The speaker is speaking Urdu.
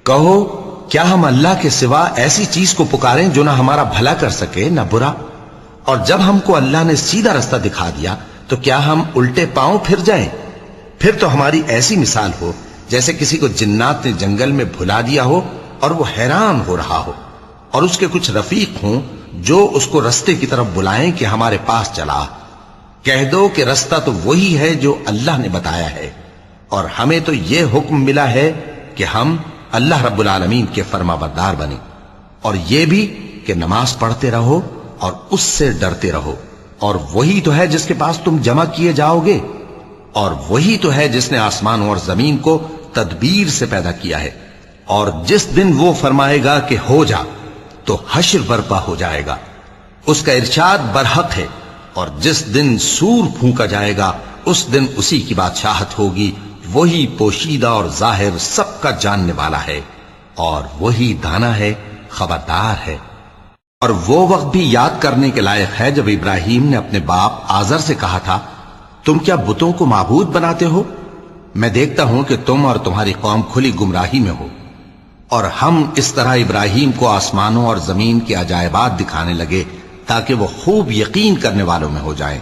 کہو کیا ہم اللہ کے سوا ایسی چیز کو پکاریں جو نہ ہمارا بھلا کر سکے نہ برا؟ اور جب ہم کو اللہ نے سیدھا رستہ دکھا دیا تو کیا ہم الٹے پاؤں پھر جائیں؟ پھر تو ہماری ایسی مثال ہو جیسے کسی کو جنات نے جنگل میں بھلا دیا ہو اور وہ حیران ہو رہا ہو، اور اس کے کچھ رفیق ہوں جو اس کو رستے کی طرف بلائیں کہ ہمارے پاس چلا۔ کہہ دو کہ رستہ تو وہی ہے جو اللہ نے بتایا ہے، اور ہمیں تو یہ حکم ملا ہے کہ ہم اللہ رب العالمین کے فرما بردار بنیں، اور یہ بھی کہ نماز پڑھتے رہو اور اس سے ڈرتے رہو، اور وہی تو ہے جس کے پاس تم جمع کیے جاؤ گے، اور وہی تو ہے جس نے آسمانوں اور زمین کو تدبیر سے پیدا کیا ہے، اور جس دن وہ فرمائے گا کہ ہو جا تو حشر برپا ہو جائے گا، اس کا ارشاد برحق ہے، اور جس دن سور پھونکا جائے گا اس دن اسی کی بادشاہت ہوگی، وہی پوشیدہ اور ظاہر سب کا جاننے والا ہے، اور وہی دانا ہے، خبردار ہے۔ اور وہ وقت بھی یاد کرنے کے لائق ہے جب ابراہیم نے اپنے باپ آزر سے کہا تھا، تم کیا بتوں کو معبود بناتے ہو؟ میں دیکھتا ہوں کہ تم اور تمہاری قوم کھلی گمراہی میں ہو۔ اور ہم اس طرح ابراہیم کو آسمانوں اور زمین کے عجائبات دکھانے لگے تاکہ وہ خوب یقین کرنے والوں میں ہو جائیں۔